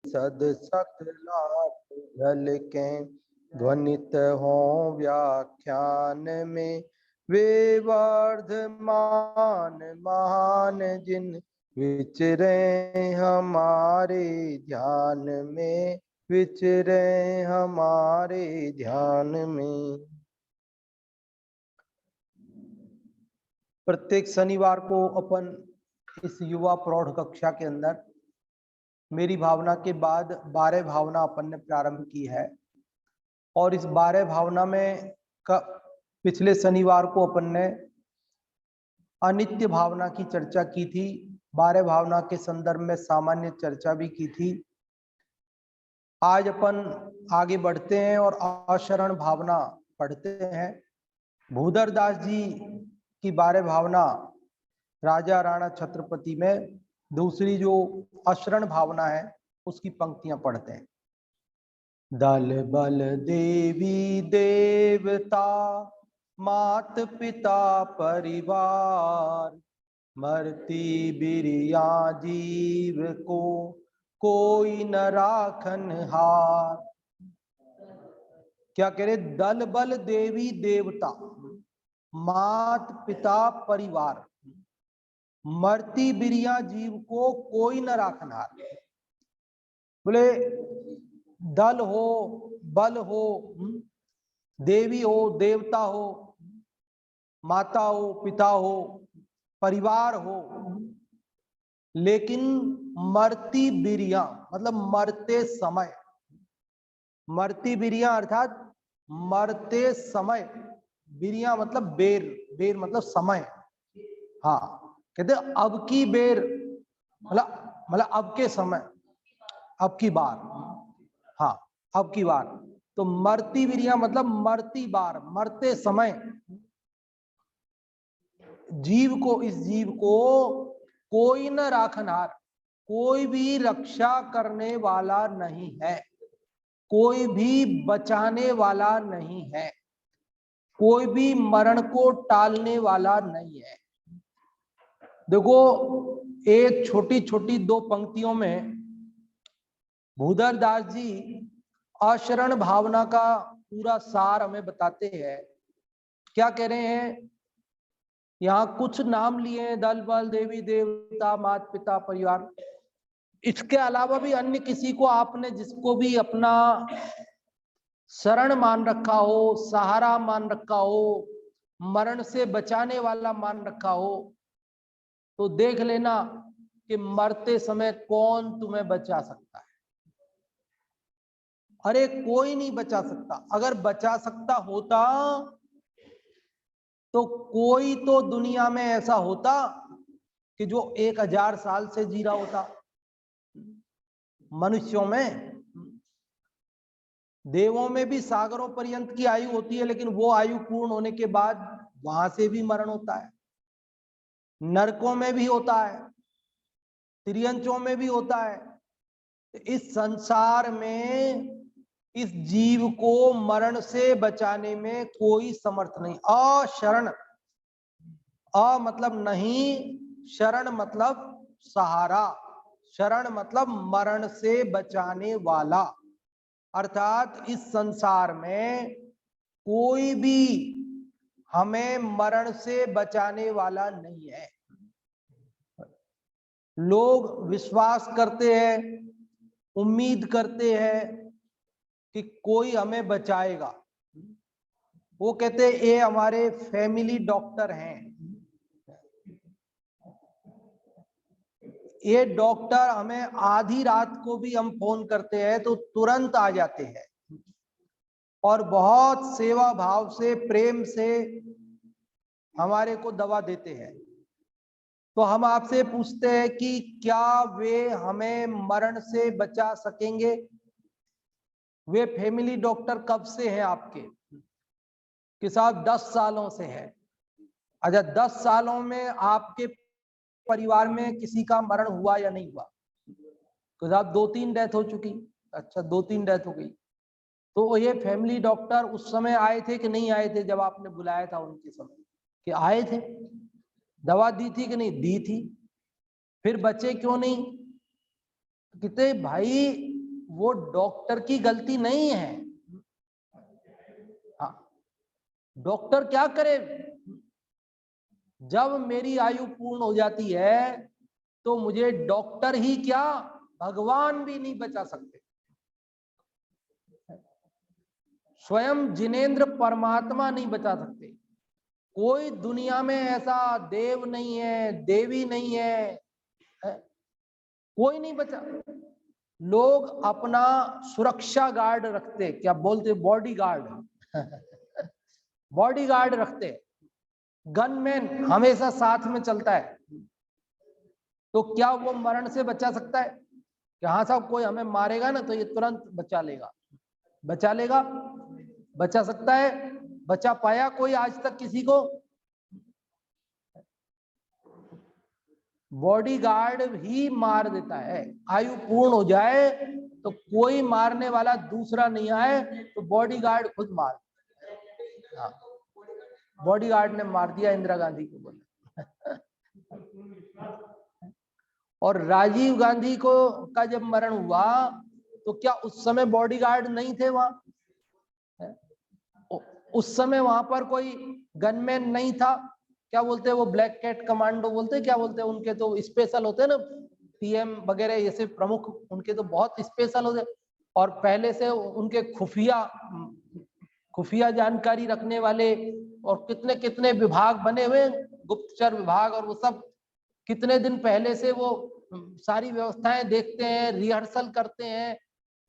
सद सकलाट झलकें ध्वनित हो व्याख्यान में। वे वर्धमान महान जिन विचरे हमारे ध्यान में, विचरे हमारे ध्यान में। प्रत्येक शनिवार को अपन इस युवा प्रौढ़ कक्षा के अंदर मेरी भावना के बाद 12 भावना अपन ने प्रारंभ की है। और इस 12 भावना में पिछले शनिवार को अपन ने अनित्य भावना की चर्चा की थी। 12 भावना के संदर्भ में सामान्य चर्चा भी की थी। आज अपन आगे बढ़ते हैं और अशरण भावना पढ़ते हैं। भूधर दास जी की 12 भावना राजा राणा छत्रपति में दूसरी जो अशरण भावना है उसकी पंक्तियां पढ़ते हैं। दल बल देवी देवता मात पिता परिवार, मरती बिरिया जीव को कोई न राखन हार। क्या कह रहे? दल बल देवी देवता मात पिता परिवार, मरती बिरिया जीव को कोई न राखनहार। बोले दल हो, बल हो, देवी हो, देवता हो, माता हो, पिता हो, परिवार हो, लेकिन मरती बिरिया मतलब मरते समय, मरती बिरिया अर्थात मरते समय, बिरिया मतलब बेर, बेर मतलब समय। हाँ, कहते अब की बेर मतलब अब के समय, अब की बार। हाँ, अब की बार। तो मरती बिरिया मतलब मरती बार, मरते समय जीव को, इस जीव को कोई न राखनहार, कोई भी रक्षा करने वाला नहीं है, कोई भी बचाने वाला नहीं है, कोई भी मरण को टालने वाला नहीं है। देखो, एक छोटी छोटी 2 पंक्तियों में भूधर दास जी अशरण भावना का पूरा सार हमें बताते हैं। क्या कह रहे हैं? यहाँ कुछ नाम लिए हैं, दल बल देवी देवता मात पिता परिवार। इसके अलावा भी अन्य किसी को आपने, जिसको भी अपना शरण मान रखा हो, सहारा मान रखा हो, मरण से बचाने वाला मान रखा हो, तो देख लेना कि मरते समय कौन तुम्हें बचा सकता है। अरे कोई नहीं बचा सकता। अगर बचा सकता होता तो कोई तो दुनिया में ऐसा होता कि जो 1000 साल से जी रहा होता। मनुष्यों में, देवों में भी सागरों पर्यंत की आयु होती है, लेकिन वो आयु पूर्ण होने के बाद वहां से भी मरण होता है। नरकों में भी होता है, तिर्यंचों में भी होता है। इस संसार में इस जीव को मरण से बचाने में कोई समर्थ नहीं। अशरण, अ मतलब नहीं, शरण मतलब सहारा, शरण मतलब मरण से बचाने वाला। अर्थात इस संसार में कोई भी हमें मरण से बचाने वाला नहीं है। लोग विश्वास करते हैं, उम्मीद करते हैं कि कोई हमें बचाएगा। वो कहते हैं ये हमारे फैमिली डॉक्टर हैं, ये डॉक्टर हमें आधी रात को भी हम फोन करते हैं तो तुरंत आ जाते हैं और बहुत सेवा भाव से, प्रेम से हमारे को दवा देते हैं। तो हम आपसे पूछते हैं कि क्या वे हमें मरण से बचा सकेंगे? वे फैमिली डॉक्टर कब से हैं आपके? कि साहब 10 सालों से है। अच्छा, 10 सालों में आपके परिवार में किसी का मरण हुआ या नहीं हुआ? तो साहब 2-3 डेथ हो चुकी। अच्छा, 2-3 डेथ हो गई। तो ये फैमिली डॉक्टर उस समय आए थे कि नहीं आए थे जब आपने बुलाया था उनके समय? कि आए थे। दवा दी थी कि नहीं दी थी? फिर बचे क्यों नहीं? कहते भाई वो डॉक्टर की गलती नहीं है। हाँ, डॉक्टर क्या करे, जब मेरी आयु पूर्ण हो जाती है तो मुझे डॉक्टर ही क्या, भगवान भी नहीं बचा सकते। स्वयं जिनेंद्र परमात्मा नहीं बचा सकते। कोई दुनिया में ऐसा देव नहीं है, देवी नहीं है, कोई नहीं बचा। लोग अपना सुरक्षा गार्ड रखते, क्या बोलते, बॉडी गार्ड बॉडी गार्ड रखते, गनमैन हमेशा साथ में चलता है। तो क्या वो मरण से बचा सकता है कि हाँ साहब कोई हमें मारेगा ना तो ये तुरंत बचा लेगा? बचा लेगा? बचा सकता है? बचा पाया कोई आज तक किसी को? बॉडी गार्ड ही मार देता है। आयु पूर्ण हो जाए तो कोई मारने वाला दूसरा नहीं आए तो बॉडी गार्ड खुद मार। हाँ, बॉडी गार्ड ने मार दिया इंदिरा गांधी को बोले और राजीव गांधी को का जब मरण हुआ तो क्या उस समय बॉडी गार्ड नहीं थे वहां? उस समय वहां पर कोई गनमैन नहीं था? क्या बोलते हैं वो, ब्लैक कैट कमांडो बोलते हैं, क्या बोलते हैं, उनके तो स्पेशल होते हैं ना, पीएम वगैरह ऐसे प्रमुख, उनके तो बहुत स्पेशल होते। और पहले से उनके खुफिया जानकारी रखने वाले और कितने कितने विभाग बने हुए, गुप्तचर विभाग, और वो सब कितने दिन पहले से वो सारी व्यवस्थाएं देखते हैं, रिहर्सल करते हैं।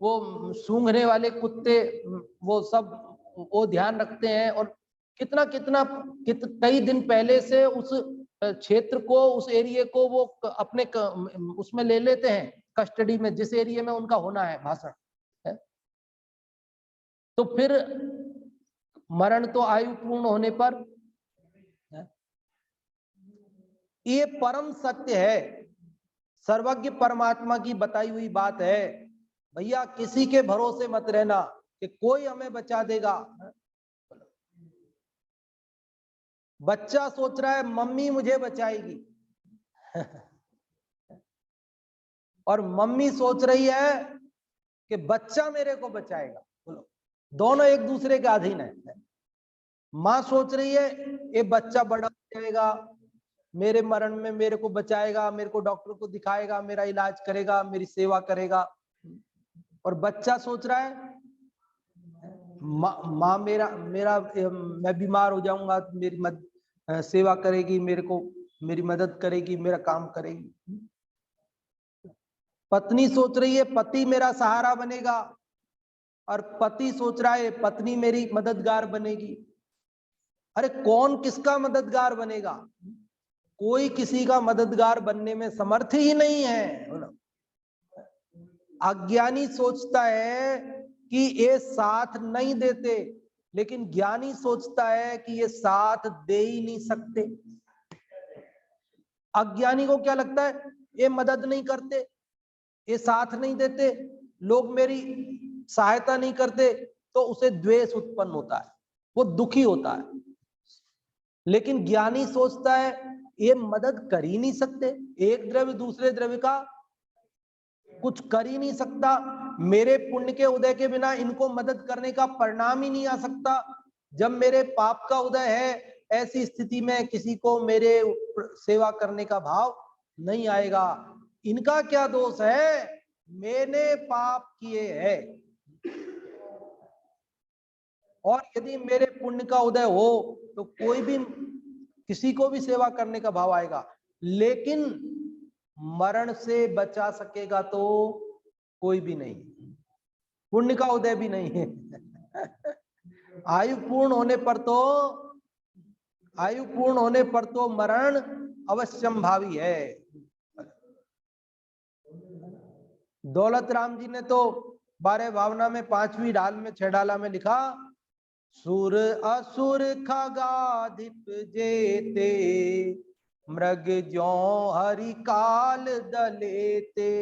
वो सूंघने वाले कुत्ते वो सब वो ध्यान रखते हैं और कितना कितना कई दिन पहले से उस क्षेत्र को, उस एरिया को वो अपने उसमें ले लेते हैं कस्टडी में, जिस एरिया में उनका होना है भाषण है। तो फिर मरण तो आयु पूर्ण होने पर है। ये परम सत्य है, सर्वज्ञ परमात्मा की बताई हुई बात है। भैया किसी के भरोसे मत रहना कि कोई हमें बचा देगा। बच्चा सोच रहा है मम्मी मुझे बचाएगी और मम्मी सोच रही है कि बच्चा मेरे को बचाएगा। बोलो, दोनों एक दूसरे के अधीन है। माँ सोच रही है ये बच्चा बड़ा हो जाएगा, मेरे मरण में मेरे को बचाएगा, मेरे को डॉक्टर को दिखाएगा, मेरा इलाज करेगा, मेरी सेवा करेगा। और बच्चा सोच रहा है माँ मेरा मेरा मैं बीमार हो जाऊंगा तो मेरी सेवा करेगी, मेरे को मेरी मदद करेगी, मेरा काम करेगी। पत्नी सोच रही है पति मेरा सहारा बनेगा और पति सोच रहा है पत्नी मेरी मददगार बनेगी। अरे कौन किसका मददगार बनेगा? कोई किसी का मददगार बनने में समर्थ ही नहीं है। अज्ञानी सोचता है कि ये साथ नहीं देते, लेकिन ज्ञानी सोचता है कि ये साथ दे ही नहीं सकते। अज्ञानी को क्या लगता है, ये मदद नहीं करते, ये साथ नहीं देते, लोग मेरी सहायता नहीं करते, तो उसे द्वेष उत्पन्न होता है, वो दुखी होता है। लेकिन ज्ञानी सोचता है ये मदद कर ही नहीं सकते, एक द्रव्य दूसरे द्रव्य का कुछ कर ही नहीं सकता, मेरे पुण्य के उदय के बिना इनको मदद करने का परिणाम ही नहीं आ सकता। जब मेरे पाप का उदय है, ऐसी स्थिति में किसी को मेरे सेवा करने का भाव नहीं आएगा। इनका क्या दोष है, मैंने पाप किए हैं। और यदि मेरे पुण्य का उदय हो तो कोई भी किसी को भी सेवा करने का भाव आएगा। लेकिन मरण से बचा सकेगा तो कोई भी नहीं, पुण्य का उदय भी नहीं है आयु पूर्ण होने पर तो मरण अवश्यंभावी है। दौलत राम जी ने तो 12 भावना में 5वीं ढाल में 6 डाला में लिखा, सुर असुर खगाधिप जेते, मृग ज्यों हरि काल दलेते,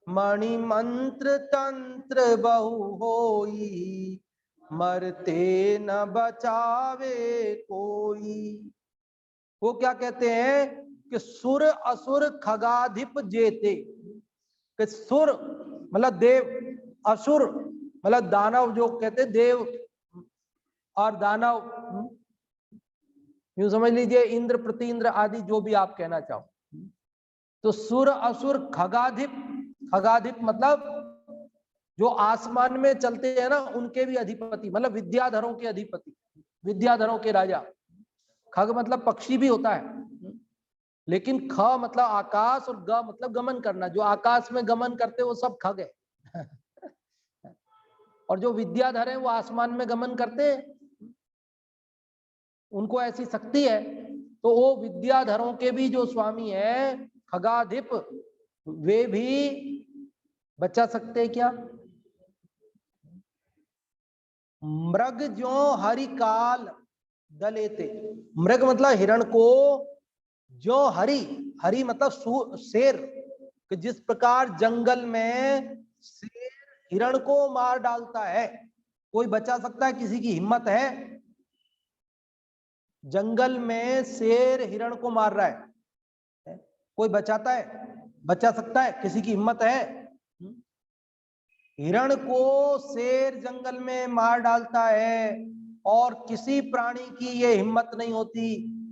मणि मंत्र तंत्र बहु होई, मरते न बचावे कोई। वो क्या कहते हैं कि सुर असुर खगाधिप जेते, कि सुर मतलब देव, असुर मतलब दानव, जो कहते देव और दानव, यूं समझ लीजिए इंद्र प्रतीन्द्र आदि जो भी आप कहना चाहो। तो सुर असुर खगाधिप, खगाधिप मतलब जो आसमान में चलते हैं ना उनके भी अधिपति, मतलब विद्याधरों के अधिपति, विद्याधरों के राजा। खग मतलब पक्षी भी होता है, लेकिन ख मतलब आकाश और ग मतलब गमन करना, जो आकाश में गमन करते वो सब खग है। और जो विद्याधर है वो आसमान में गमन करते हैं, उनको ऐसी शक्ति है। तो वो विद्याधरों के भी जो स्वामी है खगाधिप, वे भी बचा सकते हैं क्या? मृग जो हरिकाल दलेते, मृग मतलब हिरण को, जो हरि, हरि मतलब शेर, कि जिस प्रकार जंगल में शेर हिरण को मार डालता है, कोई बचा सकता है? किसी की हिम्मत है? जंगल में शेर हिरण को मार रहा है, कोई बचाता है? बचा सकता है? किसी की हिम्मत है? हिरण को शेर जंगल में मार डालता है और किसी प्राणी की ये हिम्मत नहीं होती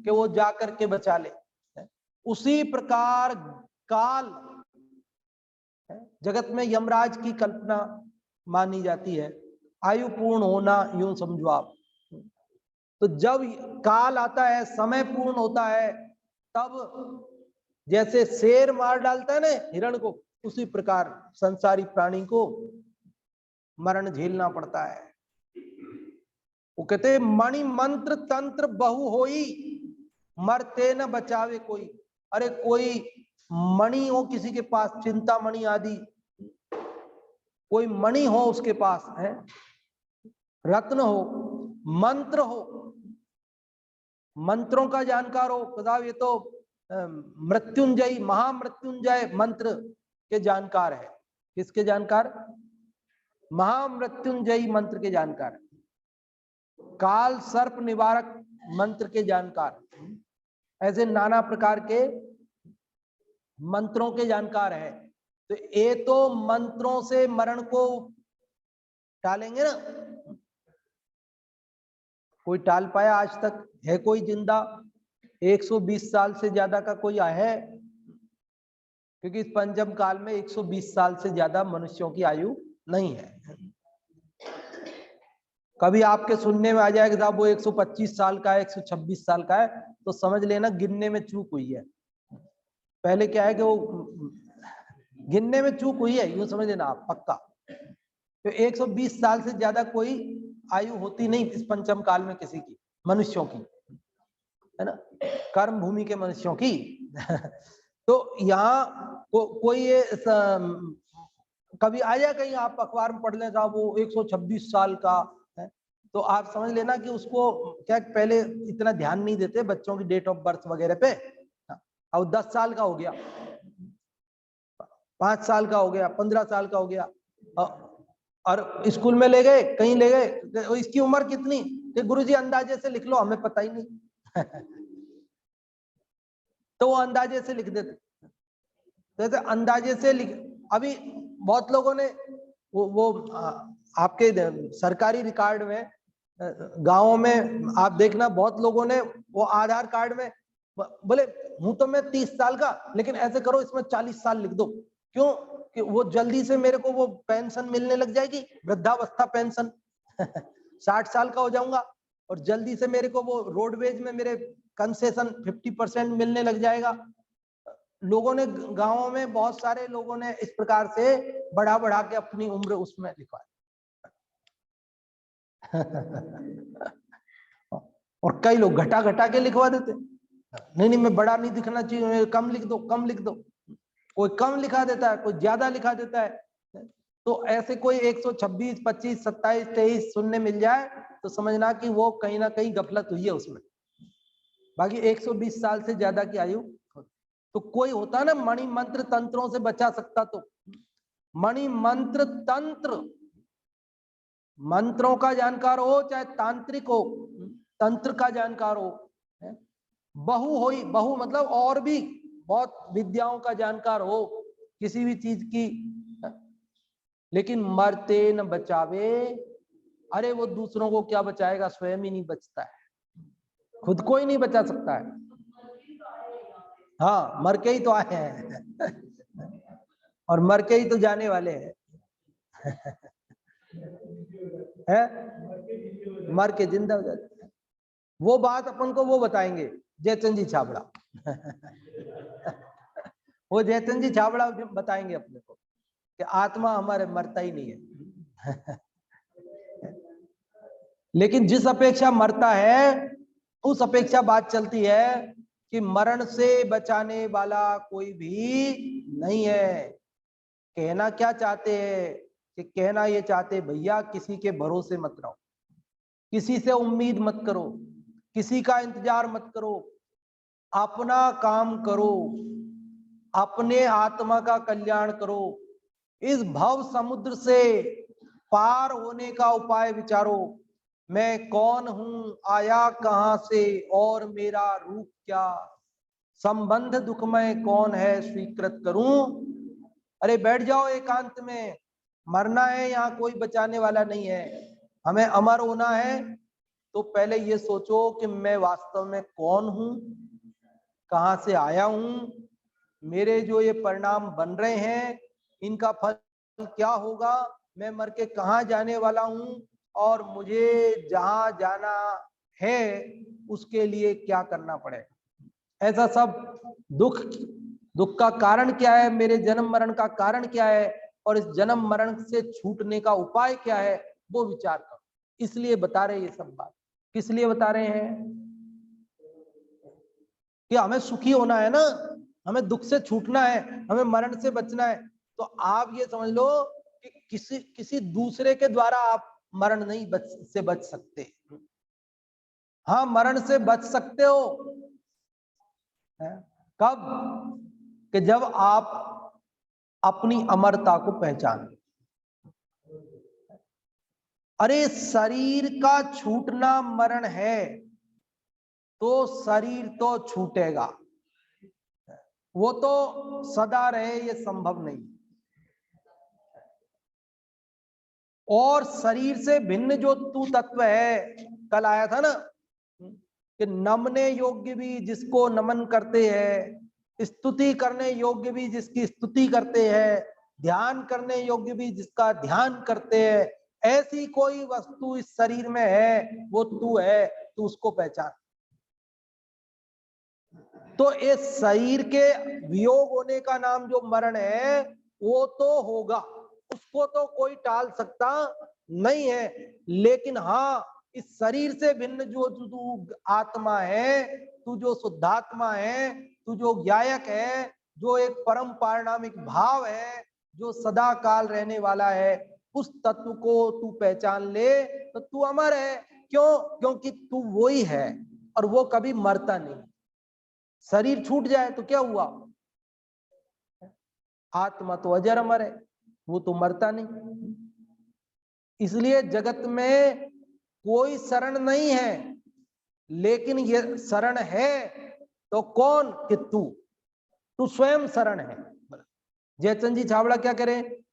कि वो जाकर के बचा ले। उसी प्रकार काल जगत में यमराज की कल्पना मानी जाती है, आयु पूर्ण होना, यूं समझो आप। तो जब काल आता है, समय पूर्ण होता है, तब जैसे शेर मार डालता है ना हिरण को, उसी प्रकार संसारी प्राणी को मरण झेलना पड़ता है। वो कहते मणि मंत्र तंत्र बहु होई, मरते न बचावे कोई। अरे कोई मणि हो किसी के पास, चिंतामणि आदि, कोई मणि हो उसके पास है, रत्न हो, मंत्र हो, मंत्रों का जानकार हो, बताओ ये तो मृत्युंजय, महामृत्युंजय मंत्र के जानकार है। किसके जानकार? महामृत्युंजयी मंत्र के जानकार, काल सर्प निवारक मंत्र के जानकार, ऐसे नाना प्रकार के मंत्रों के जानकार है। तो ये तो मंत्रों से मरण को टालेंगे ना। कोई टाल पाया आज तक? है कोई जिंदा? 120 साल से ज्यादा का कोई है? क्योंकि इस पंचम काल में 120 साल से ज्यादा मनुष्यों की आयु नहीं है। कभी आपके सुनने में आ जाए कि साहब वो 125 साल का है, 126 साल का है, तो समझ लेना गिनने में चूक हुई है। पहले क्या है कि वो गिनने में चूक हुई है, यूं समझ लेना आप पक्का। तो 120 साल से ज्यादा कोई आयु होती नहीं इस पंचम काल में किसी की, मनुष्यों की, है ना, कर्म भूमि के मनुष्यों की। तो यहाँ कोई कभी आ जाए कहीं आप अखबार में पढ़ लें साहब वो 126 साल का है, तो आप समझ लेना कि उसको क्या पहले इतना ध्यान नहीं देते बच्चों की डेट ऑफ बर्थ वगैरह पे। और 10 साल का हो गया, 5 साल का हो गया, 15 साल का हो गया, और स्कूल में ले गए, कहीं ले गए, इसकी उम्र कितनी? कि गुरुजी अंदाजे से लिख लो, हमें पता ही नहीं। तो वो अंदाजे से लिख देते, जैसे अंदाजे से लिख। अभी बहुत लोगों ने वो आपके सरकारी रिकॉर्ड में, गांवों में आप देखना, बहुत लोगों ने वो आधार कार्ड में बोले हूं तो मैं 30 साल का, लेकिन ऐसे करो इसमें 40 साल लिख दो। क्यों? कि वो जल्दी से मेरे को वो पेंशन मिलने लग जाएगी, वृद्धावस्था पेंशन। 60 साल का हो जाऊंगा और जल्दी से मेरे को वो रोडवेज में मेरे कंसेशन 50% मिलने लग जाएगा। लोगों ने, गांवों में बहुत सारे लोगों ने इस प्रकार से बढ़ा बढ़ा के अपनी उम्र उसमें लिखवाई। और कई लोग घटा घटा के लिखवा देते, नहीं मैं बड़ा नहीं दिखना चाहिए, कम लिख दो, कम लिख दो। कोई कम लिखा देता है, कोई ज्यादा लिखा देता है। तो ऐसे कोई 126, 25, 27, 23 सुनने मिल जाए तो समझना कि वो कहीं ना कहीं गफलत हुई है उसमें। बाकी 120 साल से ज्यादा की आयु। तो कोई होता ना मणि मंत्र तंत्रों से बचा सकता, तो मणि मंत्र तंत्र, मंत्रों का जानकार हो चाहे तांत्रिक हो, तंत्र का जानकार हो, बहु होई, बहु मतलब और भी बहुत विद्याओं का जानकार हो, किसी भी चीज की, लेकिन मरते न बचावे। अरे वो दूसरों को क्या बचाएगा, स्वयं ही नहीं बचता है, खुद को ही नहीं बचा सकता है। हाँ, मर के ही तो आए हैं और मर के ही तो जाने वाले हैं है? मर के जिंदा हो जाते। वो बात अपन को वो बताएंगे जयचंद जी छाबड़ा वो जयचंद जी छाबड़ा बताएंगे अपने को कि आत्मा हमारे मरता ही नहीं है लेकिन जिस अपेक्षा मरता है उस अपेक्षा बात चलती है कि मरण से बचाने वाला कोई भी नहीं है। कहना क्या चाहते हैं कि कहना ये चाहते भैया किसी के भरोसे मत रहो, किसी से उम्मीद मत करो, किसी का इंतजार मत करो, अपना काम करो, अपने आत्मा का कल्याण करो, इस भव समुद्र से पार होने का उपाय विचारो। मैं कौन हूं, आया कहां से और मेरा रूप क्या, संबंध दुखमय कौन है स्वीकृत करूं। अरे बैठ जाओ एकांत में, मरना है, यहाँ कोई बचाने वाला नहीं है। हमें अमर होना है तो पहले ये सोचो कि मैं वास्तव में कौन हूं, कहां से आया हूं, मेरे जो ये परिणाम बन रहे हैं इनका फल क्या होगा, मैं मर के कहां जाने वाला हूं और मुझे जहां जाना है उसके लिए क्या करना पड़ेगा। ऐसा सब दुख का कारण क्या है, मेरे जन्म मरण का कारण क्या है और इस जन्म मरण से छूटने का उपाय क्या है, वो विचार करो। इसलिए बता रहे ये सब बात। किस लिए बता रहे हैं कि हमें सुखी होना है ना, हमें दुख से छूटना है, हमें मरण से बचना है। तो आप ये समझ लो कि किसी दूसरे के द्वारा आप मरण नहीं बच सकते। हाँ, मरण से बच सकते हो कब, कि जब आप अपनी अमरता को पहचान। अरे शरीर का छूटना मरण है तो शरीर तो छूटेगा, वो तो सदा रहे ये संभव नहीं। और शरीर से भिन्न जो तू तत्व है, कल आया था ना कि नमने योग्य भी जिसको नमन करते हैं, स्तुति करने योग्य भी जिसकी स्तुति करते हैं, ध्यान करने योग्य भी जिसका ध्यान करते हैं, ऐसी कोई वस्तु इस शरीर में है वो तू है, तू उसको पहचान। तो इस शरीर के वियोग होने का नाम जो मरण है वो तो होगा, उसको तो कोई टाल सकता नहीं है। लेकिन हाँ, इस शरीर से भिन्न जो तू आत्मा है, तू जो शुद्धात्मा है, तू जो ज्ञायक है, जो एक परम पारिणामिक भाव है, जो सदा काल रहने वाला है, उस तत्व को तू पहचान ले तो तू अमर है। क्यों? क्योंकि तू वही है और वो कभी मरता नहीं। शरीर छूट जाए तो क्या हुआ, आत्मा तो अजर अमर है, वो तो मरता नहीं। इसलिए जगत में कोई शरण नहीं है, लेकिन ये शरण है तो कौन, कि तू स्वयं शरण है। जयचंद जी छाबड़ा क्या करें,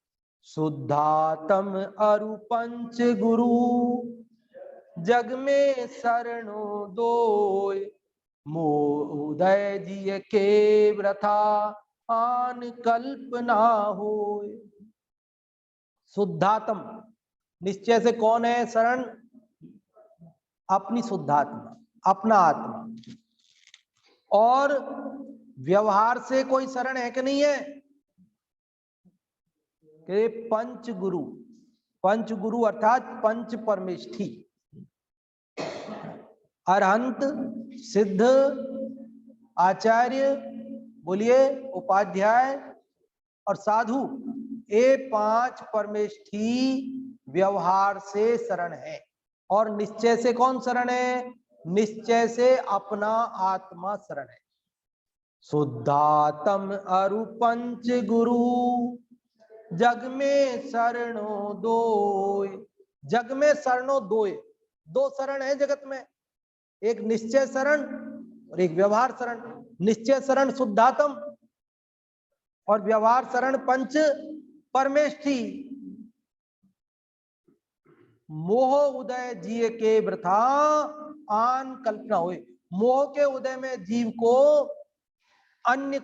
शुद्धात्म अरु पंच गुरु जग में शरणो दोय, मोदय जी के व्रथा आन कल्पना हो। शुद्धात्म निश्चय से कौन है शरण, अपनी शुद्धात्मा, अपना आत्मा। और व्यवहार से कोई शरण है कि नहीं है, कि पंच गुरु, पंच गुरु अर्थात पंच परमेष्ठी, अरहंत, सिद्ध, आचार्य, बोलिए उपाध्याय और साधु, ये पांच परमेष्ठी व्यवहार से शरण है। और निश्चय से कौन शरण है, निश्चय से अपना आत्मा शरण है। शुद्धात्म अरु पंच गुरु जग में शरणो दोय, जग में शरणो दोय, दो शरण है जगत में, एक निश्चय शरण और एक व्यवहार शरण। निश्चय शरण शुद्धात्म और व्यवहार शरण पंच परमेष्ठी। मोह उदय जीव के वृथा आन कल्पना हुए। मोह के उदय में जीव को अन्य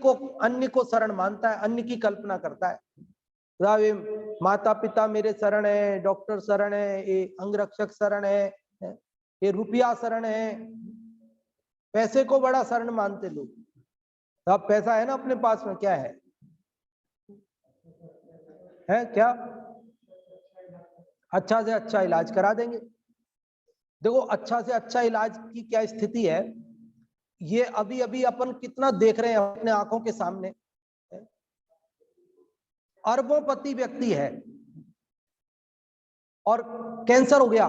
को शरण मानता है, अन्य की कल्पना करता है। माता पिता मेरे शरण है, डॉक्टर शरण है, ये अंगरक्षक शरण है, ये रुपया शरण है। पैसे को बड़ा शरण मानते लोग। तो अब पैसा है ना अपने पास में, क्या है क्या? अच्छा से अच्छा इलाज करा देंगे। देखो अच्छा से अच्छा इलाज की क्या स्थिति है, ये अभी अभी अपन कितना देख रहे हैं अपने आंखों के सामने। अरबोंपति व्यक्ति है और कैंसर हो गया,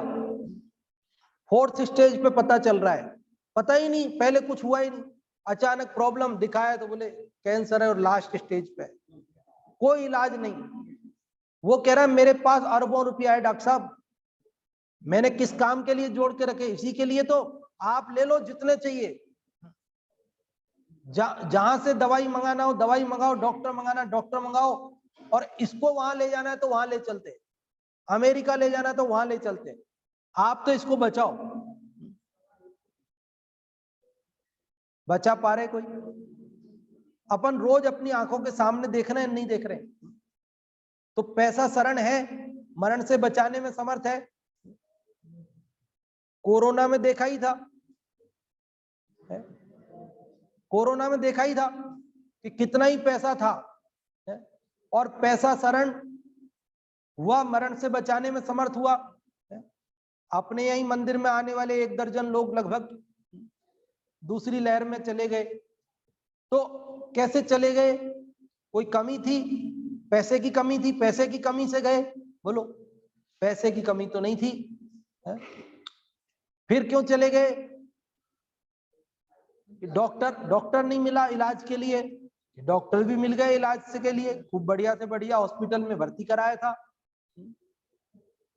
4th स्टेज पे पता चल रहा है, पता ही नहीं, पहले कुछ हुआ ही नहीं, अचानक प्रॉब्लम दिखाया तो बोले कैंसर है और लास्ट स्टेज पे, कोई इलाज नहीं। वो कह रहा है मेरे पास अरबों रुपया है डॉक्टर साहब, मैंने किस काम के लिए जोड़ के रखे, इसी के लिए, तो आप ले लो जितने चाहिए। जहां से दवाई मंगाना हो दवाई मंगाओ, डॉक्टर मंगाना डॉक्टर मंगाओ, और इसको वहां ले जाना है तो वहां ले चलते, अमेरिका ले जाना है तो वहां ले चलते, आप तो इसको बचाओ। बचा पा रहे कोई? अपन रोज अपनी आंखों के सामने देख रहे हैं, नहीं देख रहे? तो पैसा शरण है, मरण से बचाने में समर्थ है। कोरोना में देखा ही था, कोरोना में देखा ही था कि कितना ही पैसा था, और पैसा शरण हुआ, मरण से बचाने में समर्थ हुआ। अपने यही मंदिर में आने वाले 1 दर्जन लोग लगभग दूसरी लहर में चले गए। तो कैसे चले गए? कोई कमी थी? पैसे की कमी थी? पैसे की कमी से गए? बोलो, पैसे की कमी तो नहीं थी। फिर क्यों चले गए? डॉक्टर नहीं मिला इलाज के लिए, डॉक्टर भी मिल गए इलाज के लिए, खूब बढ़िया से बढ़िया हॉस्पिटल में भर्ती कराया था।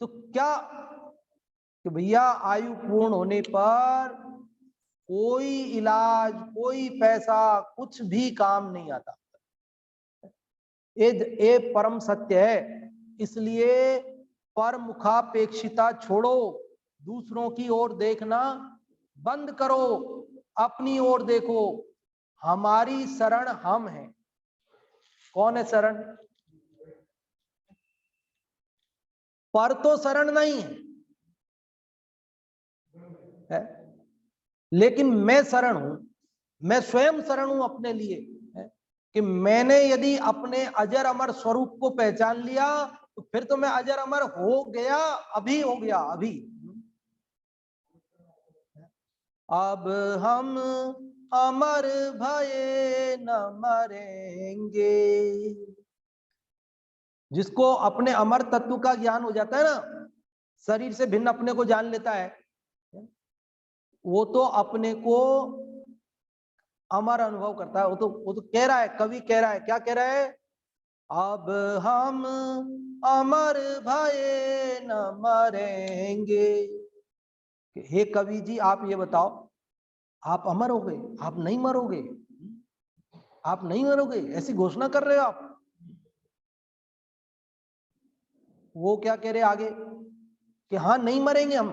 तो क्या कि भैया आयु पूर्ण होने पर कोई इलाज, कोई पैसा, कुछ भी काम नहीं आता। ये परम सत्य है। इसलिए पर मुखापेक्षिता छोड़ो, दूसरों की ओर देखना बंद करो, अपनी ओर देखो। हमारी शरण हम हैं। कौन है शरण? पर तो शरण नहीं है, लेकिन मैं शरण हूं, मैं स्वयं शरण हूं अपने लिए, कि मैंने यदि अपने अजर अमर स्वरूप को पहचान लिया तो फिर तो मैं अजर अमर हो गया, अभी हो गया, अभी। अब हम अमर भये न मरेंगे। जिसको अपने अमर तत्व का ज्ञान हो जाता है ना, शरीर से भिन्न अपने को जान लेता है, वो तो अपने को अमर अनुभव करता है। वो तो कह रहा है, कवि कह रहा है, क्या कह रहा है? अब हम अमर भये न मरेंगे। हे कवि जी, आप ये बताओ, आप अमर हो गए, आप नहीं मरोगे, आप नहीं मरोगे, ऐसी घोषणा कर रहे हो आप। वो क्या कह रहे आगे कि हाँ नहीं मरेंगे हम।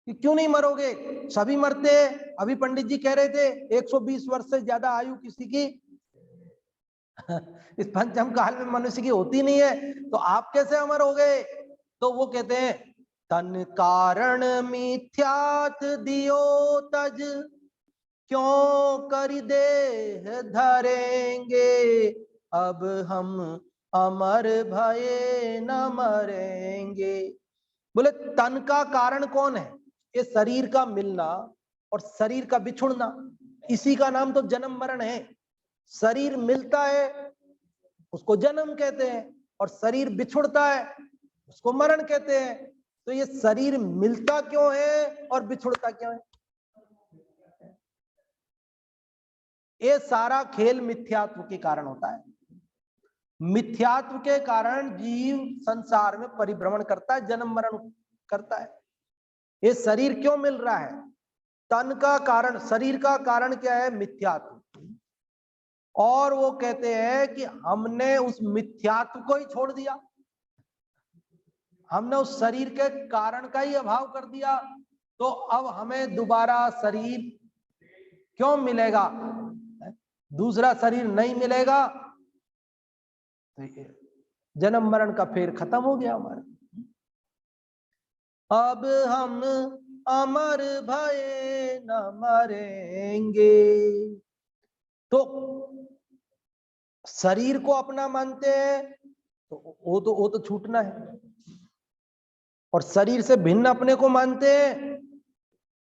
कि क्यों नहीं मरोगे? सभी मरते हैं। अभी पंडित जी कह रहे थे 120 वर्ष से ज्यादा आयु किसी की इस पंचम काल में मनुष्य की होती नहीं है, तो आप कैसे अमर हो गए? तो वो कहते हैं तन कारण मिथ्यात दियो तज, क्यों कर देह धरेंगे, अब हम अमर भये न मरेंगे। बोले तन का कारण कौन है? ये शरीर का मिलना और शरीर का बिछुड़ना, इसी का नाम तो जन्म मरण है। शरीर मिलता है उसको जन्म कहते हैं, और शरीर बिछुड़ता है उसको मरण कहते हैं। तो ये शरीर मिलता क्यों है और बिछुड़ता क्यों है? ये सारा खेल मिथ्यात्व के कारण होता है। मिथ्यात्व के कारण जीव संसार में परिभ्रमण करता है, जन्म मरण करता है। ये शरीर क्यों मिल रहा है? तन का कारण, शरीर का कारण क्या है? मिथ्यात्व। और वो कहते हैं कि हमने उस मिथ्यात्व को ही छोड़ दिया, हमने उस शरीर के कारण का ही अभाव कर दिया, तो अब हमें दोबारा शरीर क्यों मिलेगा, दूसरा शरीर नहीं मिलेगा, तो जन्म मरण का फेर खत्म हो गया हमारा। अब हम अमर भये न मरेंगे। तो शरीर को अपना मानते हैं तो वो तो छूटना है, और शरीर से भिन्न अपने को मानते हैं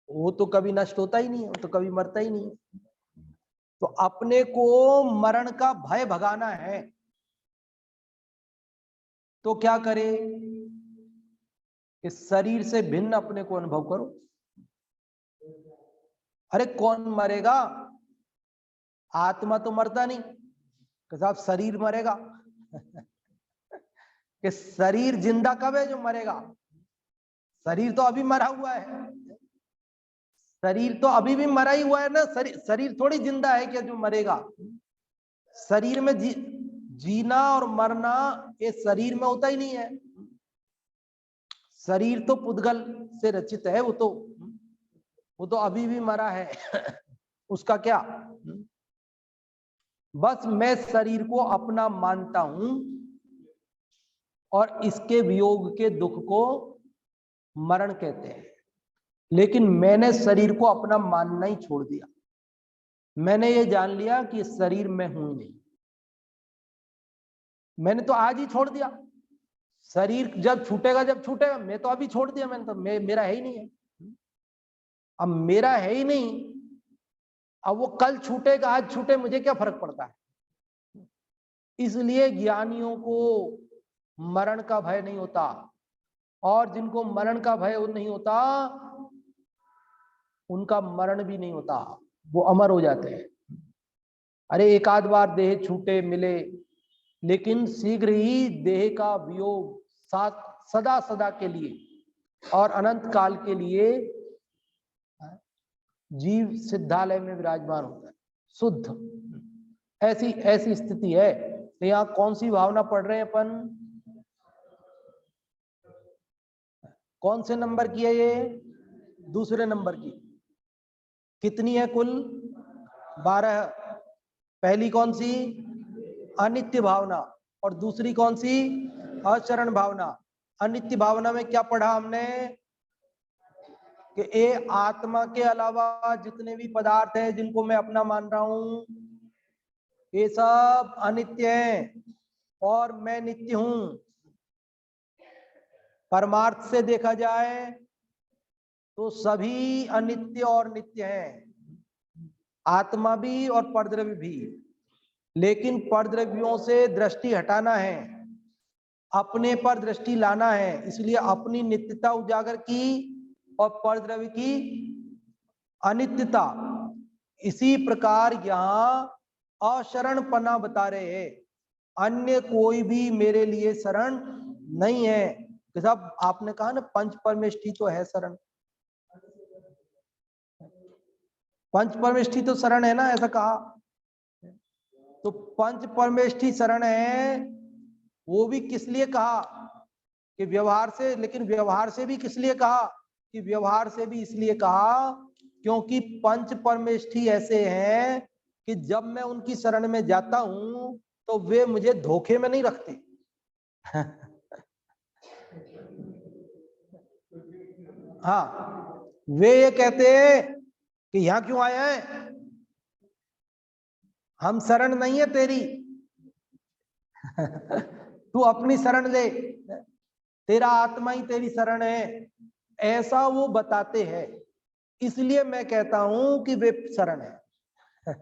वो तो कभी नष्ट होता ही नहीं है, वो तो कभी मरता ही नहीं है। तो अपने को मरण का भय भगाना है तो क्या करे कि शरीर से भिन्न अपने को अनुभव करो। अरे कौन मरेगा, आत्मा तो मरता नहीं, कि साहब शरीर मरेगा कि शरीर जिंदा कब है जो मरेगा, शरीर तो अभी मरा हुआ है, शरीर तो अभी भी मरा ही हुआ है ना, शरीर थोड़ी जिंदा है क्या जो मरेगा। शरीर में जीना और मरना ये शरीर में होता ही नहीं है, शरीर तो पुद्गल से रचित है, वो तो अभी भी मरा है उसका क्या। बस मैं शरीर को अपना मानता हूं और इसके वियोग के दुख को मरण कहते हैं, लेकिन मैंने शरीर को अपना मानना ही छोड़ दिया। मैंने ये जान लिया कि शरीर में हूं नहीं, मैंने तो आज ही छोड़ दिया। शरीर जब छूटेगा, मैं तो अभी छोड़ दिया, मैंने तो मेरा है ही नहीं है, अब मेरा है ही नहीं, अब वो कल छूटेगा आज छूटे मुझे क्या फर्क पड़ता है। इसलिए ज्ञानियों को मरण का भय नहीं होता, और जिनको मरण का भय नहीं होता उनका मरण भी नहीं होता, वो अमर हो जाते हैं। अरे एक आध बार देह छूटे मिले, लेकिन शीघ्र ही देह का वियोग सदा सदा के लिए और अनंत काल के लिए जीव सिद्धालय में विराजमान होता है शुद्ध। ऐसी स्थिति है। तो यहाँ कौन सी भावना पढ़ रहे हैं अपन, कौन से नंबर की है ये, दूसरे नंबर की। कितनी है कुल, 12। पहली कौन सी, अनित्य भावना, और दूसरी कौन सी, अचरण भावना। अनित्य भावना में क्या पढ़ा हमने कि ये आत्मा के अलावा जितने भी पदार्थ हैं जिनको मैं अपना मान रहा हूं ये सब अनित्य हैं और मैं नित्य हूं। परमार्थ से देखा जाए तो सभी अनित्य और नित्य हैं, आत्मा भी और परद्रव्य भी। लेकिन परद्रव्यों से दृष्टि हटाना है, अपने पर दृष्टि लाना है, इसलिए अपनी नित्यता उजागर की और परद्रव्य की अनित्यता। इसी प्रकार यहाँ अशरणपना बता रहे हैं, अन्य कोई भी मेरे लिए शरण नहीं है। कि साहब आपने कहा ना पंच परमेष्ठी तो है शरण, पंच परमेष्ठी तो शरण है ना, ऐसा कहा। तो पंच परमेष्ठी शरण है, वो भी किस लिए कहा कि व्यवहार से, लेकिन व्यवहार से भी किस लिए कहा कि व्यवहार से भी इसलिए कहा क्योंकि पंच परमेष्ठी ऐसे हैं कि जब मैं उनकी शरण में जाता हूं तो वे मुझे धोखे में नहीं रखते हाँ, वे ये कहते हैं कि यहां क्यों आया है, हम शरण नहीं है तेरी तू अपनी शरण ले, तेरा आत्मा ही तेरी शरण है, ऐसा वो बताते हैं। इसलिए मैं कहता हूं कि वे शरण है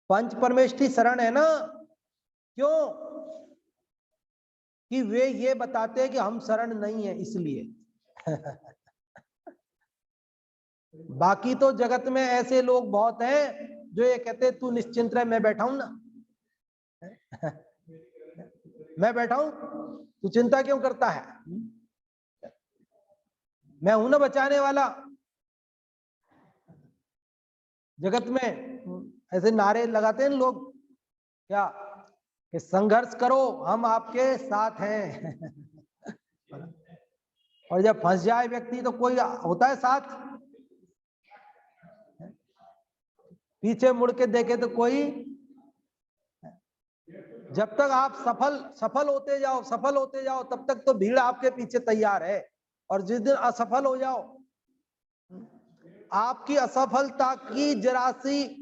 पंच परमेष्ठी शरण है ना, क्यों कि वे ये बताते हैं कि हम शरण नहीं है इसलिए बाकी तो जगत में ऐसे लोग बहुत हैं जो ये कहते तू निश्चिंत रह, मैं बैठा हूं ना मैं बैठा हूं, तू चिंता क्यों करता है, मैं हूं ना बचाने वाला। जगत में ऐसे नारे लगाते हैं लोग क्या कि संघर्ष करो हम आपके साथ हैं और जब फंस जाए व्यक्ति तो कोई होता है साथ, पीछे मुड़ के देखे तो कोई। जब तक आप सफल होते जाओ तब तक तो भीड़ आपके पीछे तैयार है, और जिस दिन असफल हो जाओ, आपकी असफलता की जरा सी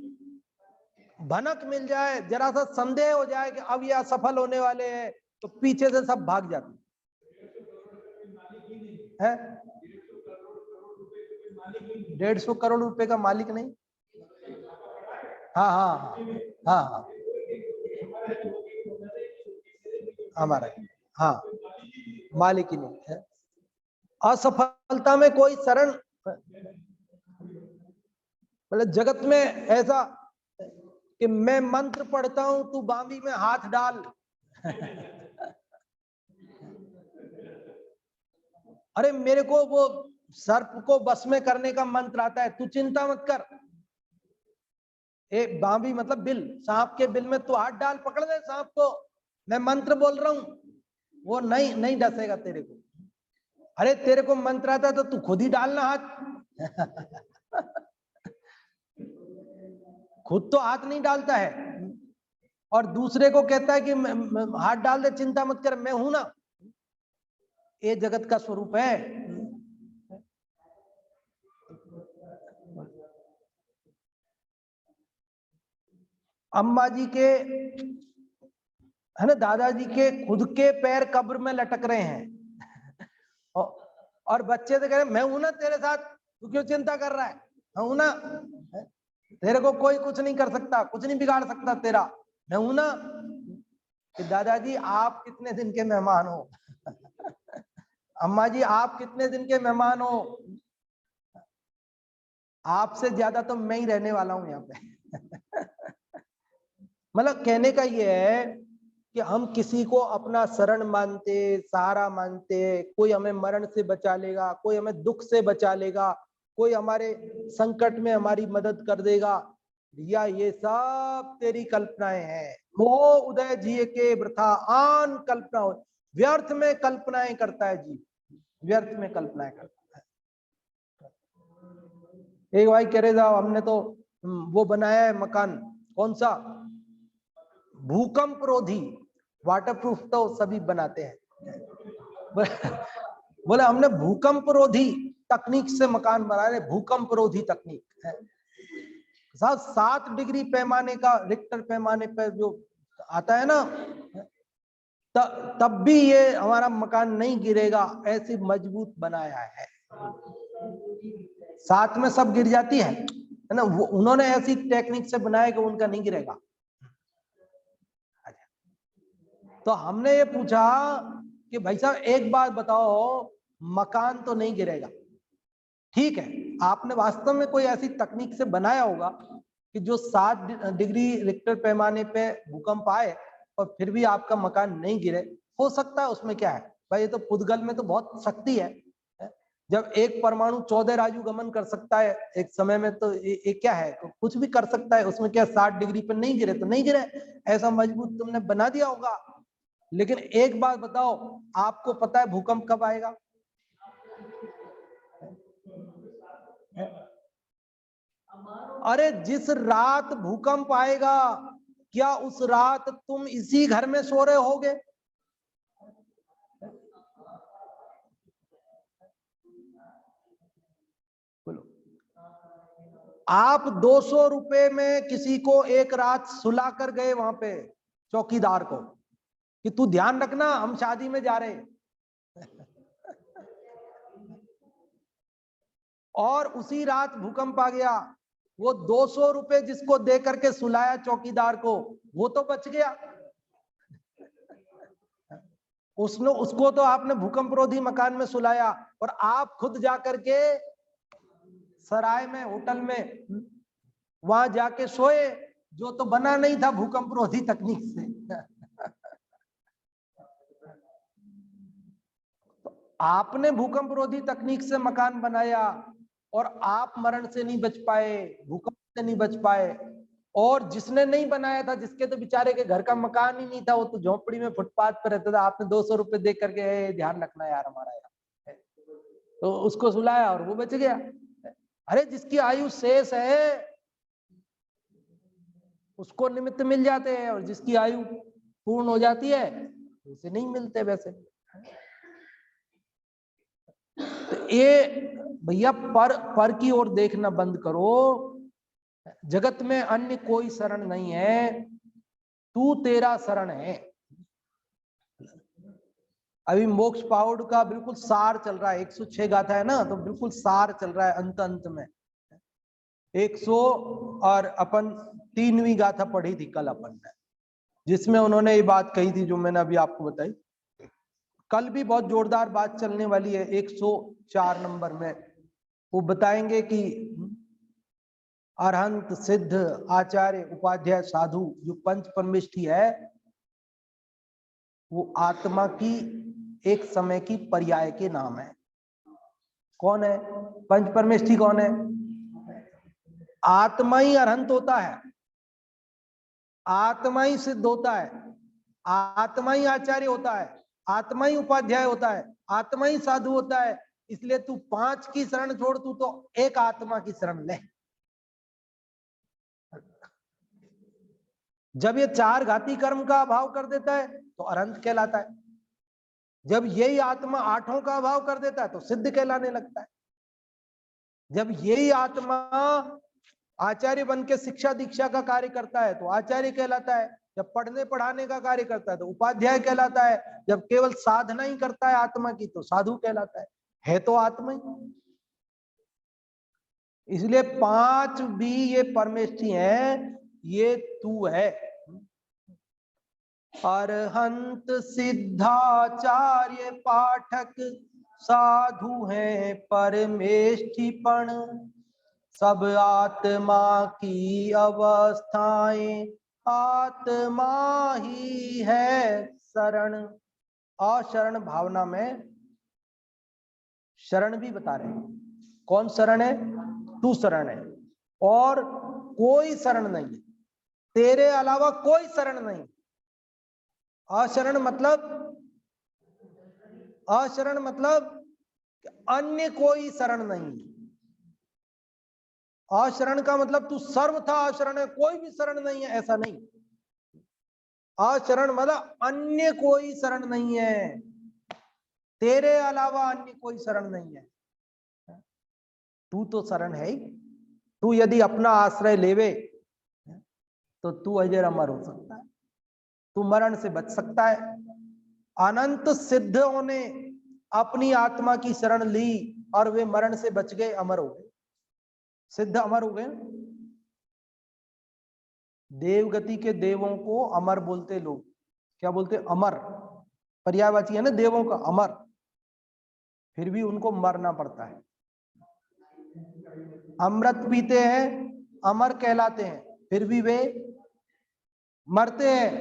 भनक मिल जाए, जरा सा संदेह हो जाए कि अब ये असफल होने वाले हैं, तो पीछे से सब भाग जाते हैं। 150 करोड़ रुपए का मालिक नहीं। हाँ हाँ हाँ हाँ हमारा, हाँ मालिक ही नहीं है। असफलता में कोई शरण, मतलब जगत में ऐसा कि मैं मंत्र पढ़ता हूं तू बांबी में हाथ डाल अरे मेरे को वो सर्प को बस में करने का मंत्र आता है, तू चिंता मत कर। एक बांबी मतलब बिल, सांप के बिल में तू हाथ डाल, पकड़ दे सांप को, मैं मंत्र बोल रहा हूं, वो नहीं डसेगा तेरे को। अरे तेरे को मंत्र आता है तो तू खुद ही डालना हाथ खुद तो हाथ नहीं डालता है और दूसरे को कहता है कि हाथ डाल दे, चिंता मत कर, मैं हूं ना। ये जगत का स्वरूप है। अम्मा जी के, है ना, दादाजी के खुद के पैर कब्र में लटक रहे हैं और बच्चे तो कह रहे मैं हूं ना तेरे साथ, तू क्यों चिंता कर रहा है, मैं हूं ना, तेरे को कोई कुछ नहीं कर सकता, कुछ नहीं बिगाड़ सकता तेरा, मैं हूं ना। कि दादाजी आप कितने दिन के मेहमान हो अम्मा जी आप कितने दिन के मेहमान हो, आपसे ज्यादा तो मैं ही रहने वाला हूं यहाँ पे मतलब कहने का ये है कि हम किसी को अपना शरण मानते, सहारा मानते, कोई हमें मरण से बचा लेगा, कोई हमें दुख से बचा लेगा, कोई हमारे संकट में हमारी मदद कर देगा, या ये सब तेरी कल्पनाएं हैं। मोह उदय जिए के वृथा आन कल्पना हो, व्यर्थ में कल्पनाएं करता है जी, व्यर्थ में कल्पनाएं करता है। एक भाई कह रहे साहब हमने तो वो बनाया है मकान, कौन सा, भूकंप रोधी, वाटरप्रूफ तो सभी बनाते हैं बोले हमने भूकंप रोधी तकनीक से मकान बना रहे, भूकंप रोधी तकनीक है साहब। 7 डिग्री पैमाने का, रिक्टर पैमाने पर जो आता है ना, तब भी ये हमारा मकान नहीं गिरेगा, ऐसी मजबूत बनाया है। 7 में सब गिर जाती है ना, वो उन्होंने ऐसी टेक्निक से बनाया कि उनका नहीं गिरेगा। तो हमने ये पूछा कि भाई साहब एक बात बताओ, मकान तो नहीं गिरेगा, ठीक है, आपने वास्तव में कोई ऐसी तकनीक से बनाया होगा कि जो 7 डिग्री रिक्टर पैमाने पे भूकंप आए और फिर भी आपका मकान नहीं गिरे, हो सकता है, उसमें क्या है भाई, ये तो पुद्गल में तो बहुत शक्ति है। जब एक परमाणु 14 राजू गमन कर सकता है एक समय में, तो ये क्या है, तो कुछ भी कर सकता है, उसमें क्या 60 डिग्री पर नहीं गिरे तो नहीं गिरे, ऐसा मजबूत तुमने बना दिया होगा। लेकिन एक बात बताओ, आपको पता है भूकंप कब आएगा? अरे जिस रात भूकंप आएगा, क्या उस रात तुम इसी घर में सो रहे होगे? बोलो, आप 200 रुपए में किसी को एक रात सुला कर गए वहां पे, चौकीदार को, कि तू ध्यान रखना हम शादी में जा रहे और उसी रात भूकंप आ गया, वो 200 रुपए जिसको दे करके सुलाया चौकीदार को, वो तो बच गया, उसको तो आपने भूकंप रोधी मकान में सुलाया, और आप खुद जाकर के सराय में, होटल में वहां जाके सोए, जो तो बना नहीं था भूकंप रोधी तकनीक से तो आपने भूकंप रोधी तकनीक से मकान बनाया और आप मरण से नहीं बच पाए, भूकंप से नहीं बच पाए, और जिसने नहीं बनाया था, जिसके तो बेचारे के घर का मकान ही नहीं था, वो तो झोपड़ी में फुटपाथ पर रहता था, आपने 200 रुपए दे करके ध्यान रखना यार हमारा यार, तो उसको सुलाया और वो बच गया। अरे जिसकी आयु शेष है उसको निमित्त मिल जाते हैं, और जिसकी आयु पूर्ण हो जाती है उसे नहीं मिलते। वैसे तो ये भैया पर की ओर देखना बंद करो। जगत में अन्य कोई शरण नहीं है, तू तेरा शरण है। अभी मोक्ष पाउड का बिल्कुल सार चल रहा है, 106 गाथा है ना, तो बिल्कुल सार चल रहा है अंत अंत में। 100 और अपन 3वीं गाथा पढ़ी थी कल अपन ने, जिसमें उन्होंने ये बात कही थी जो मैंने अभी आपको बताई। कल भी बहुत जोरदार बात चलने वाली है 104 नंबर में। वो बताएंगे कि अरहंत, सिद्ध, आचार्य, उपाध्याय, साधु जो पंच परमेष्ठी है, वो आत्मा की एक समय की पर्याय के नाम है। कौन है पंच परमेष्ठी? कौन है? आत्मा ही अरहंत होता है, आत्मा ही सिद्ध होता है, आत्मा ही आचार्य होता है, आत्मा ही उपाध्याय होता है, आत्मा ही साधु होता है। इसलिए तू 5 की शरण छोड़, तू तो एक आत्मा की शरण ले। जब ये 4 घाती कर्म का अभाव कर देता है तो अरहंत कहलाता है। जब यही आत्मा 8 का अभाव कर देता है तो सिद्ध कहलाने लगता है। जब यही आत्मा आचार्य बन के शिक्षा दीक्षा का कार्य करता है तो आचार्य कहलाता है। जब पढ़ने पढ़ाने का कार्य करता है तो उपाध्याय कहलाता है। जब केवल साधना ही करता है आत्मा की तो साधु कहलाता है तो आत्मा ही। इसलिए 5 भी ये परमेष्ठी है, ये तू है। अरहंत, सिद्धाचार्य, पाठक, साधु है परमेष्ठीपण, सब आत्मा की अवस्थाएं, आत्मा ही है शरण। अशरण भावना में शरण भी बता रहे हैं। कौन शरण है? तू शरण है, और कोई शरण नहीं है, तेरे अलावा कोई शरण नहीं। अशरण मतलब, अशरण मतलब अन्य कोई शरण नहीं। अशरण का मतलब तू सर्वथा अशरण है, कोई भी शरण नहीं है, ऐसा नहीं। अशरण मतलब अन्य कोई शरण नहीं है, तेरे अलावा अन्य कोई शरण नहीं है। तू तो शरण है ही। तू यदि अपना आश्रय लेवे तो तू अजर अमर हो सकता है, तू मरण से बच सकता है। अनंत सिद्धों ने अपनी आत्मा की शरण ली और वे मरण से बच गए, अमर हो गए, सिद्ध अमर हो गए। देवगति के देवों को अमर बोलते लोग। क्या बोलते? अमर। पर्यायवाची है ना देवों का, अमर। फिर भी उनको मरना पड़ता है। अमृत पीते हैं, अमर कहलाते हैं, फिर भी वे मरते हैं,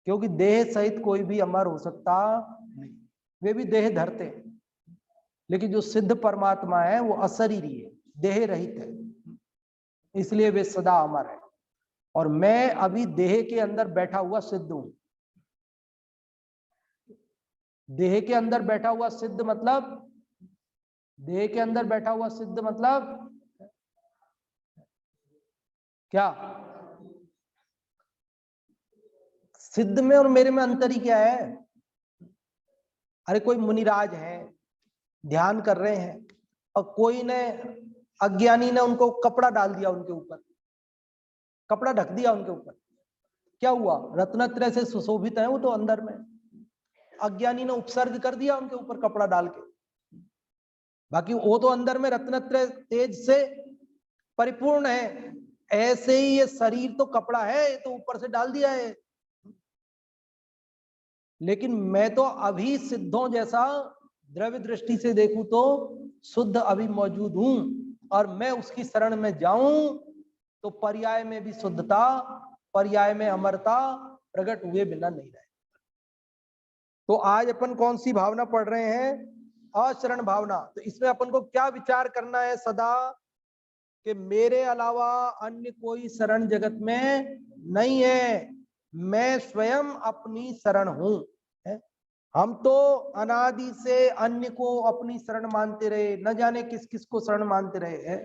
क्योंकि देह सहित कोई भी अमर हो सकता नहीं। वे भी देह धरते हैं, लेकिन जो सिद्ध परमात्मा है वो अशरीरी है, देह रहित है, इसलिए वे सदा अमर है। और मैं अभी देह के अंदर बैठा हुआ सिद्ध हूं। देह के अंदर बैठा हुआ सिद्ध मतलब, देह के अंदर बैठा हुआ सिद्ध मतलब क्या? सिद्ध में और मेरे में अंतर ही क्या है? अरे कोई मुनिराज है, ध्यान कर रहे हैं, और कोई ने, अज्ञानी ने उनको कपड़ा डाल दिया, उनके ऊपर कपड़ा ढक दिया उनके ऊपर। क्या हुआ? रत्नत्रय से सुशोभित है वो तो अंदर में, अज्ञानी ने उपसर्ग कर दिया उनके ऊपर कपड़ा डाल के, बाकी वो तो अंदर में रत्नत्रय तेज से परिपूर्ण है। ऐसे ही ये शरीर तो कपड़ा है, ये तो ऊपर से डाल दिया है। लेकिन मैं तो अभी सिद्धों जैसा द्रव्य दृष्टि से देखूं तो शुद्ध अभी मौजूद हूं, और मैं उसकी शरण में जाऊं तो पर्याय में भी शुद्धता, पर्याय में अमरता प्रकट हुए बिना नहीं रहे। तो आज अपन कौन सी भावना पढ़ रहे हैं? अशरण भावना। तो इसमें अपन को क्या विचार करना है सदा? कि मेरे अलावा अन्य कोई शरण जगत में नहीं है, मैं स्वयं अपनी शरण हूं। हम तो अनादि से अन्य को अपनी शरण मानते रहे, न जाने किस किस को शरण मानते रहे हैं।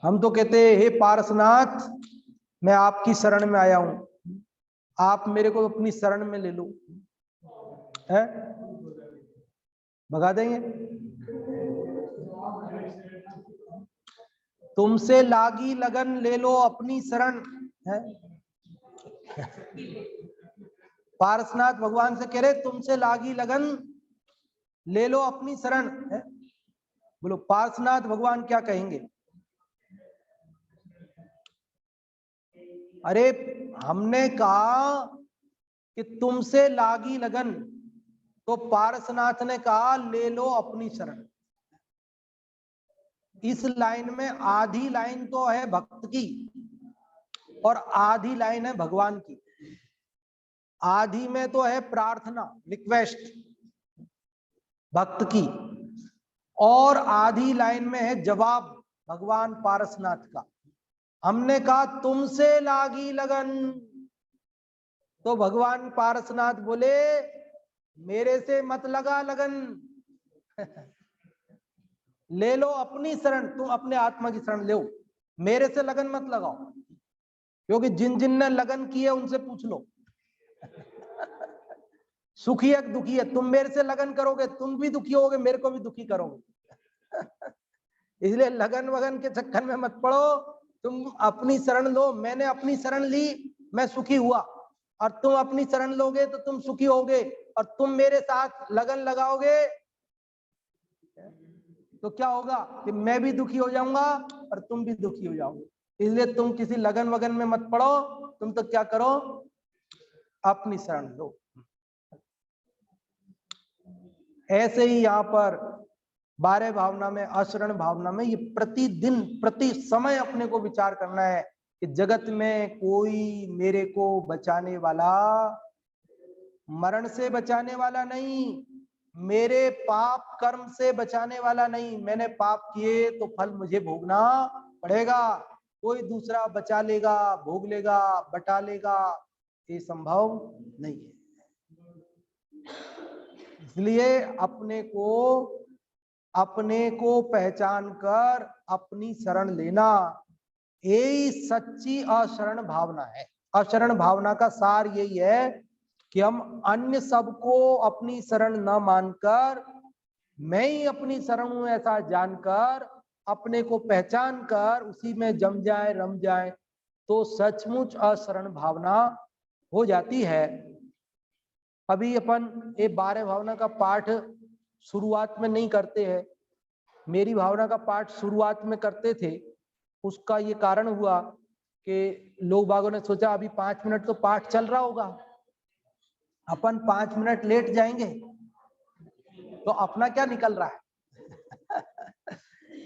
हम तो कहते हैं हे पारसनाथ, मैं आपकी शरण में आया हूं, आप मेरे को अपनी शरण में ले लो, है भगा देंगे। तुमसे लागी लगन ले लो अपनी शरण है। पारसनाथ भगवान से कह रहे तुमसे लागी लगन ले लो अपनी शरण है। बोलो पारसनाथ भगवान क्या कहेंगे? अरे हमने कहा कि तुमसे लागी लगन, तो पारसनाथ ने कहा ले लो अपनी शरण। इस लाइन में आधी लाइन तो है भक्त की और आधी लाइन है भगवान की। आधी में तो है प्रार्थना, रिक्वेस्ट भक्त की, और आधी लाइन में है जवाब भगवान पारसनाथ का। हमने कहा तुमसे लागी लगन, तो भगवान पारसनाथ बोले मेरे से मत लगा लगन ले लो अपनी शरण, तुम अपने आत्मा की शरण लो, मेरे से लगन मत लगाओ, क्योंकि जिन जिन ने लगन की है उनसे पूछ लो सुखी है दुखी है, तुम मेरे से लगन करोगे तुम भी दुखी होगे, मेरे को भी दुखी करोगे इसलिए लगन वगन के चक्कर में मत पड़ो, तुम अपनी शरण लो। मैंने अपनी शरण ली, मैं सुखी हुआ, और तुम अपनी शरण लोगे तो तुम सुखी होगे, और तुम मेरे साथ लगन लगाओगे तो क्या होगा कि मैं भी दुखी हो जाऊंगा और तुम भी दुखी हो जाओगे। इसलिए तुम किसी लगन वगन में मत पड़ो, तुम तो क्या करो अपनी शरण लो। ऐसे ही यहाँ पर 12 भावना में, अशरण भावना में, ये प्रतिदिन प्रति समय अपने को विचार करना है कि जगत में कोई मेरे को बचाने वाला, मरण से बचाने वाला नहीं, मेरे पाप कर्म से बचाने वाला नहीं। मैंने पाप किए तो फल मुझे भोगना पड़ेगा, कोई दूसरा बचा लेगा, भोग लेगा, बटा लेगा, ये संभव नहीं है। इसलिए अपने को पहचान कर अपनी शरण लेना, यही सच्ची अशरण भावना है। अशरण भावना का सार यही है कि हम अन्य सबको अपनी शरण न मानकर, मैं ही अपनी शरण हूं ऐसा जानकर, अपने को पहचान कर उसी में जम जाए, रम जाए, तो सचमुच अशरण भावना हो जाती है। अभी अपन ये 12 भावना का पाठ शुरुआत में नहीं करते हैं, मेरी भावना का पाठ शुरुआत में करते थे। उसका ये कारण हुआ कि लोग बागों ने सोचा अभी 5 मिनट तो पाठ चल रहा होगा, अपन 5 मिनट लेट जाएंगे तो अपना क्या निकल रहा है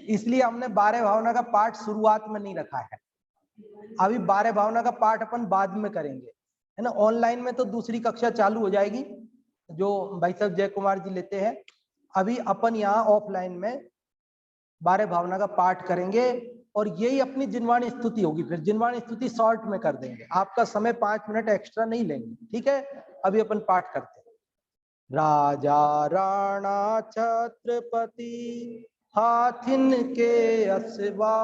इसलिए हमने 12 भावना का पाठ शुरुआत में नहीं रखा है। अभी 12 भावना का पाठ अपन बाद में करेंगे, है ना। ऑनलाइन में तो दूसरी कक्षा चालू हो जाएगी जो भाई साहब जय कुमार जी लेते हैं। अभी अपन यहाँ ऑफलाइन में 12 भावना का पाठ करेंगे, और यही अपनी जिनवाणी स्तुति होगी। फिर जिनवाणी स्तुति शॉर्ट में कर देंगे, आपका समय 5 मिनट एक्स्ट्रा नहीं लेंगे, ठीक है। अभी अपन पाठ करते हैं। राजा राणा छत्रपति हाथिन के असवा